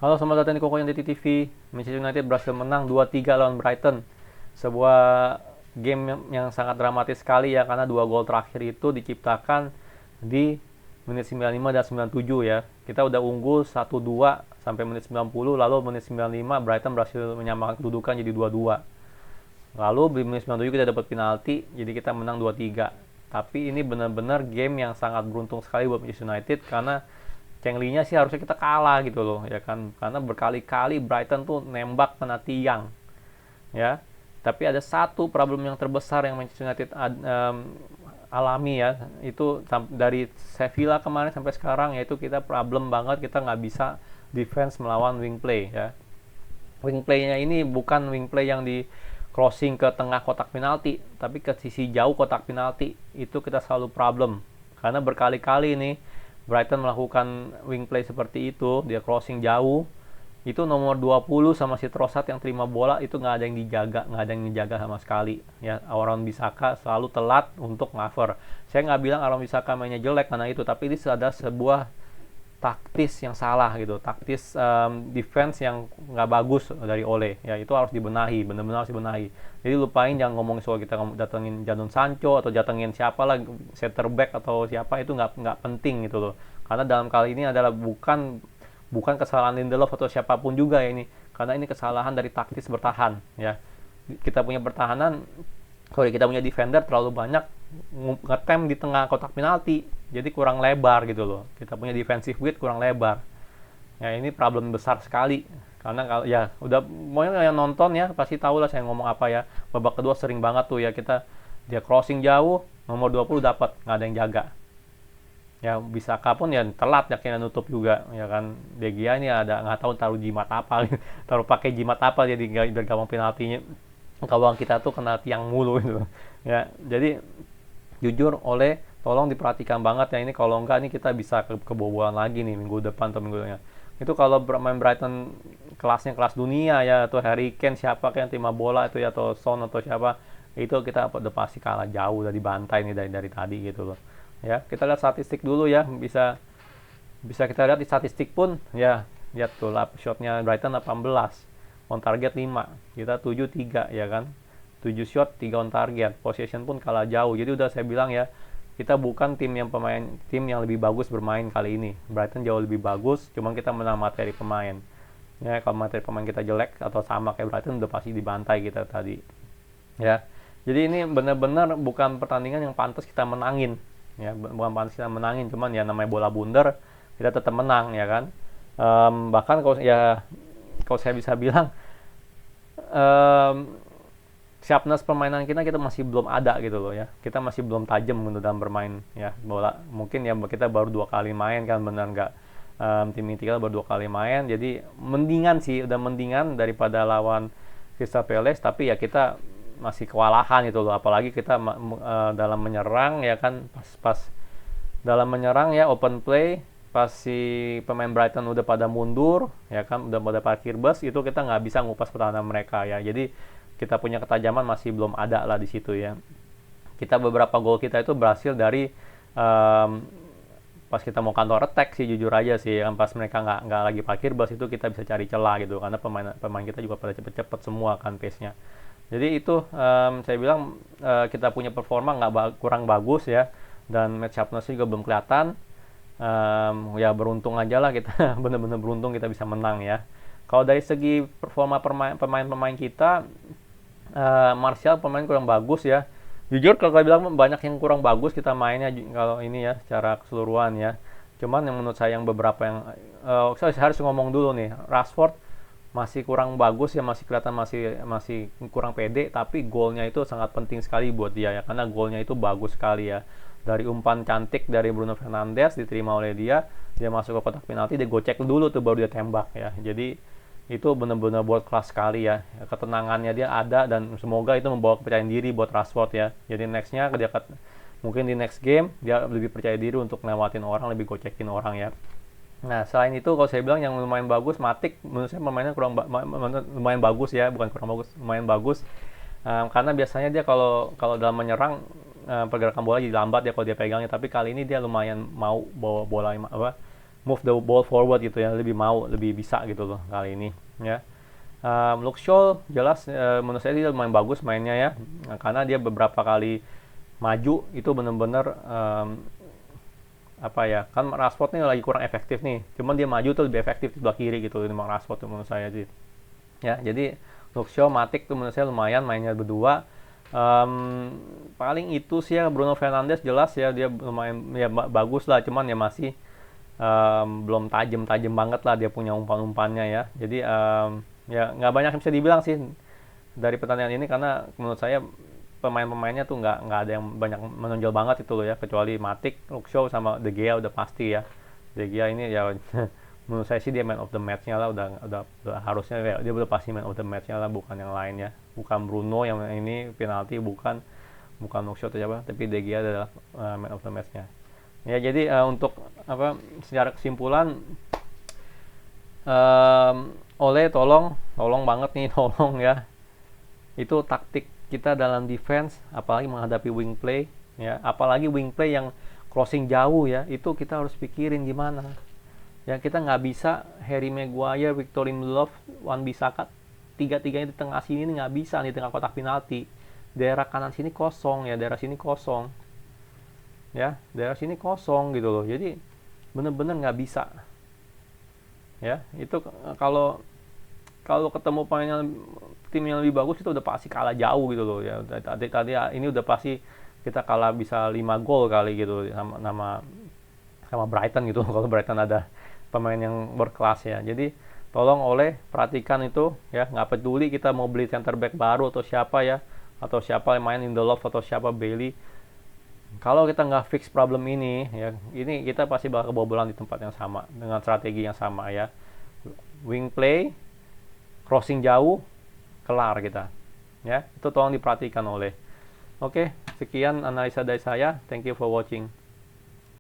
Halo, selamat datang di Koko yang TV. Manchester United berhasil menang 2-3 lawan Brighton. Sebuah game yang sangat dramatis sekali ya, karena dua gol terakhir itu diciptakan di menit 95 dan 97 ya. Kita udah unggul 1-2 sampai menit 90, lalu menit 95 Brighton berhasil menyamakan kedudukan jadi 2-2. Lalu di menit 97 kita dapat penalti, jadi kita menang 2-3. Tapi ini benar-benar game yang sangat beruntung sekali buat Manchester United, karena Cengli-nya sih harusnya kita kalah gitu loh ya kan, karena berkali-kali Brighton tuh nembak kena tiang ya. Tapi ada satu problem yang terbesar yang Manchester United alami ya, itu dari Sevilla kemarin sampai sekarang, yaitu kita problem banget, kita nggak bisa defense melawan wing play ya. Wing play-nya ini bukan wing play yang di crossing ke tengah kotak penalti, tapi ke sisi jauh kotak penalti. Itu kita selalu problem, karena berkali-kali nih Brighton melakukan wing play seperti itu, dia crossing jauh, itu nomor 20 sama si Trossard yang terima bola itu nggak ada yang dijaga sama sekali ya. Aaron Bissaka selalu telat untuk cover. Saya nggak bilang Aaron Bissaka mainnya jelek karena itu, tapi ini ada sebuah taktis yang salah gitu, taktis defense yang nggak bagus dari Ole ya. Itu harus dibenahi, benar-benar harus dibenahi. Jadi lupain, jangan ngomong soal kita datengin Jadon Sancho atau datengin siapa lah, center back atau siapa, itu nggak penting gitu loh. Karena dalam kali ini adalah bukan kesalahan Lindelof atau siapapun juga ya ini, karena ini kesalahan dari taktis bertahan ya. Kita punya pertahanan, kita punya defender terlalu banyak ngetem di tengah kotak penalti, jadi kurang lebar gitu loh. Kita punya defensive width kurang lebar ya. Ini problem besar sekali, karena kalau ya udah pokoknya yang nonton ya pasti tahu lah saya ngomong apa ya. Babak kedua sering banget tuh ya, dia crossing jauh, nomor 20 dapat, nggak ada yang jaga ya. Bisaka pun ya telat yakin nutup juga ya kan. De Gea ini ada nggak tahu taruh jimat apa taruh pakai jimat apa, jadi biar gampang penaltinya. Gawang kita tuh kena tiang mulu gitu ya. Jadi jujur oleh tolong diperhatikan banget ya, ini kalau enggak nih kita bisa kebobolan lagi nih minggu depan atau minggu depannya. Itu kalau main Brighton kelasnya kelas dunia ya, atau Harry Kane siapa yang terima bola itu ya, atau Son atau siapa, itu kita udah pasti kalah jauh, udah dibantai nih dari tadi gitu loh ya. Kita lihat statistik dulu ya, bisa bisa kita lihat di statistik pun ya. Lihat tuh shotnya Brighton 18, on target 5, kita 7-3 ya kan. 7 shot 3 on target, possession pun kalah jauh. Jadi udah saya bilang ya, kita bukan tim yang lebih bagus bermain kali ini. Brighton jauh lebih bagus, cuma kita menang materi pemain ya. Kalau materi pemain kita jelek atau sama kayak Brighton, udah pasti dibantai kita tadi ya. Jadi ini benar-benar bukan pertandingan yang pantas kita menangin ya, bukan pantas kita menangin, cuman ya namanya bola bundar, kita tetap menang ya kan. Bahkan kalau saya bisa bilang, sharpness permainan kita masih belum ada gitu loh ya. Kita masih belum tajam gitu dalam bermain ya bola. Mungkin ya kita baru 2 kali main kan, benar nggak, tim inti kita baru 2 kali main. Jadi udah mendingan daripada lawan Crystal Palace. Tapi ya kita masih kewalahan gitu loh. Apalagi kita dalam menyerang ya kan, pas dalam menyerang ya, open play, pas si pemain Brighton udah pada mundur ya kan, udah pada parkir bus, itu kita nggak bisa ngupas pertahanan mereka ya. Jadi kita punya ketajaman masih belum ada lah di situ ya. Kita beberapa gol kita itu berhasil dari pas kita mau counter attack sih, jujur aja sih kan, pas mereka nggak lagi parkir bus, itu kita bisa cari celah gitu, karena pemain kita juga pada cepet-cepet semua kan pace-nya. Jadi itu saya bilang kita punya performa kurang bagus ya, dan match sharpness juga belum kelihatan. Ya beruntung aja lah kita bener-bener beruntung kita bisa menang ya. Kalau dari segi performa pemain-pemain kita, Martial pemain kurang bagus ya. Jujur kalau saya bilang banyak yang kurang bagus kita mainnya kalau ini ya, secara keseluruhan ya. Cuman yang menurut saya yang beberapa yang saya harus ngomong dulu nih, Rashford masih kurang bagus ya, masih kelihatan masih kurang pede, tapi golnya itu sangat penting sekali buat dia ya, karena golnya itu bagus sekali ya. Dari umpan cantik dari Bruno Fernandes diterima oleh dia masuk ke kotak penalti, dia gocek dulu tuh baru dia tembak ya. Jadi itu benar-benar buat kelas sekali ya. Ketenangannya dia ada, dan semoga itu membawa kepercayaan diri buat Rashford ya. Jadi nextnya mungkin di next game dia lebih percaya diri untuk ngelewatin orang, lebih gocekin orang ya. Nah selain itu kalau saya bilang yang lumayan bagus, Matic menurut saya pemainnya lumayan bagus ya, bukan kurang bagus, lumayan bagus. Karena biasanya dia kalau dalam menyerang, pergerakan bola jadi lambat ya kalau dia pegangnya, tapi kali ini dia lumayan mau bawa bola move the ball forward gitu ya, lebih bisa gitu loh kali ini ya. Luke Shaw jelas menurut saya dia lumayan bagus mainnya ya, karena dia beberapa kali maju itu bener-bener apa ya, kan Rashford nih lagi kurang efektif nih, cuman dia maju tuh lebih efektif di sebelah kiri gitu memang Rashford tuh menurut saya sih ya. Jadi Luke Shaw, Matic tuh menurut saya lumayan mainnya berdua. Paling itu sih ya. Bruno Fernandes jelas ya dia lumayan ya bagus lah, cuman ya masih belum tajam banget lah dia punya umpan-umpannya ya. Jadi ya nggak banyak yang bisa dibilang sih dari pertandingan ini, karena menurut saya pemain-pemainnya tuh nggak ada yang banyak menonjol banget itu loh ya, kecuali Matic, Luke Shaw sama De Gea udah pasti ya. De Gea ini ya menurut saya sih dia man of the match-nya lah, udah harusnya ya, dia udah pasti man of the match-nya lah, bukan yang lain ya, bukan Bruno yang ini penalti, bukan Luke Shaw atau siapa, tapi De Gea adalah man of the match-nya ya. Jadi untuk apa, secara kesimpulan Ole tolong banget nih tolong ya, itu taktik kita dalam defense, apalagi menghadapi wing play ya, apalagi wing play yang crossing jauh ya, itu kita harus pikirin gimana ya. Kita nggak bisa Harry Maguire, Victor Lindelof, Wan-Bissaka tiga-tiganya di tengah sini nggak bisa, di tengah kotak penalti, daerah kanan sini kosong ya, daerah sini kosong ya, daerah sini kosong gitu loh. Jadi bener-bener nggak bisa ya. Itu kalau ketemu tim yang lebih bagus itu udah pasti kalah jauh gitu loh ya. Tadi ini udah pasti kita kalah bisa 5 gol kali gitu sama Brighton gitu kalau Brighton ada pemain yang berkelas ya. Jadi tolong Oleh perhatikan itu ya, nggak peduli kita mau beli center back baru atau siapa ya, atau siapa yang main Lindelof atau siapa Bailey, kalau kita nggak fix problem ini ya, ini kita pasti bakal kebobolan di tempat yang sama dengan strategi yang sama ya. Wing play, crossing jauh, kelar kita ya. Itu tolong diperhatikan Oleh. Oke, sekian analisa dari saya. Thank you for watching.